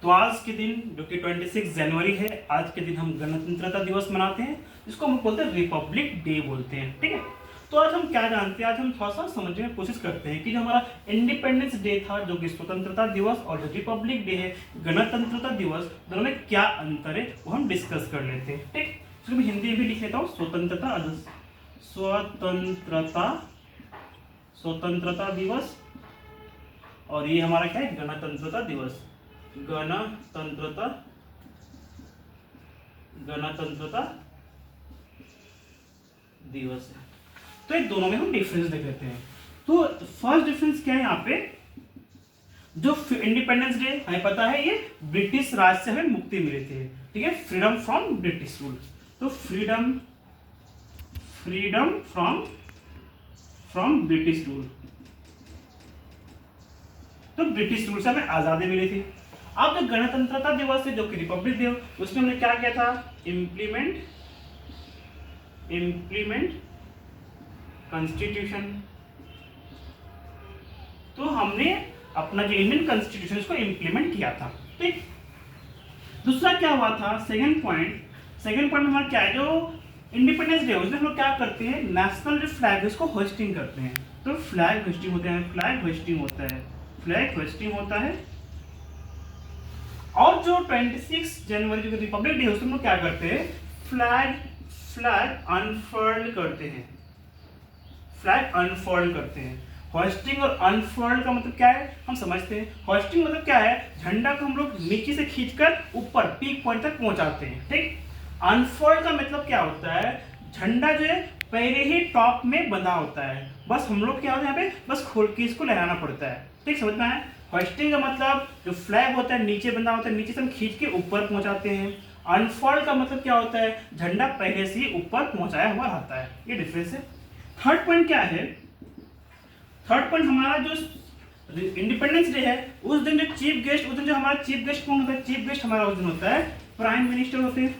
तो आज के दिन जो कि 26 जनवरी है, आज के दिन हम गणतंत्रता दिवस मनाते हैं, जिसको हम बोलते हैं रिपब्लिक डे बोलते हैं। ठीक है, तो आज हम क्या जानते हैं, आज हम थोड़ा सा समझने की कोशिश करते हैं कि जो हमारा इंडिपेंडेंस डे था, जो कि स्वतंत्रता दिवस, और जो रिपब्लिक डे है गणतंत्रता दिवस, दोनों में क्या अंतर है वो हम डिस्कस कर लेते हैं। ठीक, इसको मैं हिंदी में भी लिख लेता हूँ। स्वतंत्रता दिवस, और ये हमारा क्या है, गणतंत्रता दिवस। गणतंत्रता दिवस है। तो ये दोनों में हम डिफरेंस देख लेते हैं। तो फर्स्ट डिफरेंस क्या है, यहाँ पे जो इंडिपेंडेंस डे हमें पता है ये ब्रिटिश राज से हमें मुक्ति मिली थी। ठीक है, फ्रीडम फ्रॉम ब्रिटिश रूल। तो फ्रीडम फ्रॉम ब्रिटिश रूल, तो ब्रिटिश रूल से हमें आजादी मिली थी। अब जो गणतंत्रता दिवस है, जो कि रिपब्लिक डे, उसमें हमने क्या किया था, इम्प्लीमेंट कॉन्स्टिट्यूशन। तो हमने अपना जो इंडियन कॉन्स्टिट्यूशन उसको इम्प्लीमेंट किया था। ठीक, दूसरा क्या हुआ था, सेकंड पॉइंट में हमारा क्या है, जो इंडिपेंडेंस डे उसमें हम लोग क्या करते हैं, नेशनल जो फ्लैग है उसको होस्टिंग करते हैं। तो फ्लैग होस्टिंग होता है। और जो 26 जनवरी जो रिपब्लिक डे है उसमें हम लोग क्या करते हैं, फ्लैग अनफर्ल करते हैं। होस्टिंग और अनफर्ल का मतलब क्या है, हम समझते हैं। होस्टिंग मतलब क्या है, झंडा को हम लोग नीचे से खींचकर ऊपर पीक पॉइंट तक पहुंचाते हैं। ठीक, अनफर्ल का मतलब क्या होता है, झंडा जो है पहले ही टॉप में बंधा होता है, बस हम लोग क्या होता है यहाँ पे बस खोल के इसको लहराना पड़ता है। ठीक, समझ में आया। होस्टिंग का मतलब जो फ्लैग होता है नीचे बंधा होता है, नीचे से हम खींच के ऊपर पहुंचाते हैं। अनफर्ल का मतलब क्या होता है, झंडा पहले से ही ऊपर पहुंचाया हुआ रहता है। ये डिफरेंस है। थर्ड पॉइंट क्या है, थर्ड पॉइंट हमारा जो इंडिपेंडेंस डे है उस दिन जो चीफ गेस्ट, उस दिन जो हमारा चीफ गेस्ट कौन होता है, चीफ गेस्ट हमारा उस दिन होता है प्राइम मिनिस्टर होते हैं।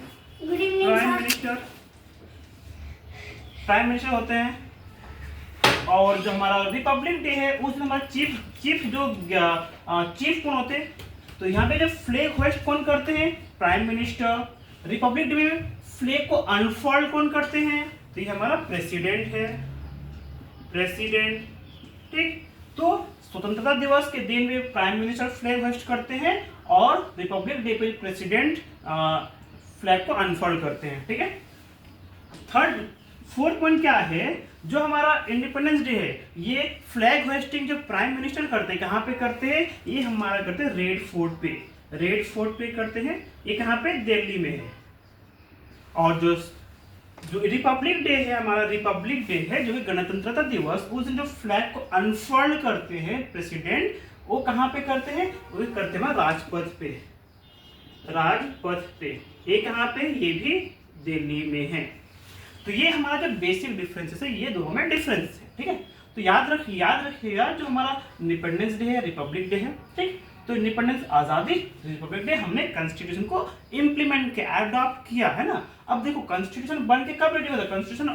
प्राइम मिनिस्टर होते हैं। और जो हमारा रिपब्लिक डे है उस दिन हमारा चीफ कौन होते हैं, तो यहाँ पे जो फ्लैग होस्ट कौन करते हैं, प्राइम मिनिस्टर। रिपब्लिक डे में फ्लैग को अनफोल्ड कौन करते हैं, तो ये हमारा प्रेसिडेंट है। ठीक, तो स्वतंत्रता दिवस के दिन में प्राइम मिनिस्टर फ्लैग होस्ट करते हैं और रिपब्लिक डे पे प्रेसिडेंट फ्लैग को अनफोल्ड करते हैं। ठीक है, फोर्थ पॉइंट क्या है, जो हमारा इंडिपेंडेंस डे है ये फ्लैग होस्टिंग जो प्राइम मिनिस्टर करते हैं, कहाँ पे करते हैं, ये हमारा करते हैं रेड फोर्ट पे करते हैं। ये कहाँ पे, दिल्ली में है। और जो रिपब्लिक डे है, हमारा रिपब्लिक डे है जो कि गणतंत्रता दिवस, उस दिन जो फ्लैग को अनफोल्ड करते हैं प्रेसिडेंट, वो कहाँ पे करते हैं, वो करते हैं राजपथ पे। ये कहाँ पे, ये भी दिल्ली में है। तो ये हमारा जो बेसिक डिफरेंसेस है, ये दोनों में डिफरेंस है। ठीक है, तो याद रखिएगा जो हमारा इंडिपेंडेंस डे है, रिपब्लिक डे है। ठीक, तो इंडिपेंडेंस आजादी, रिपब्लिक डे हमने कॉन्स्टिट्यूशन को इम्प्लीमेंट किया, अडॉप्ट किया है ना। अब देखो कॉन्स्टिट्यूशन बन के कब रेडी हुआ था, कॉन्स्टिट्यूशन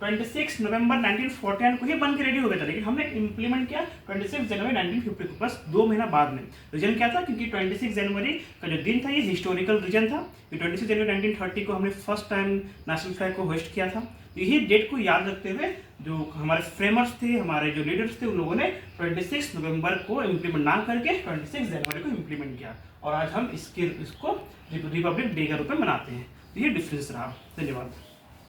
26 नवंबर 1941 को ही बन के रेडी हो गया था, लेकिन हमने इम्प्लीमेंट किया 26 जनवरी 1950 को, बस 2 महीना बाद में। रीजन क्या था, क्योंकि 26 जनवरी का जो दिन था ये हिस्टोरिकल रीजन था। 26 जनवरी 1930 को हमने फर्स्ट टाइम नेशनल फ्लैग को होस्ट किया था। यही डेट को याद रखते हुए जो हमारे फ्रेमर्स थे, हमारे जो लीडर्स थे, उन लोगों ने 26 नवंबर को इम्प्लीमेंट ना करके 26 जनवरी को इम्प्लीमेंट किया, और आज हम इसको रिपब्लिक डे के रूप में मनाते हैं। तो ये डिफरेंस रहा। धन्यवाद।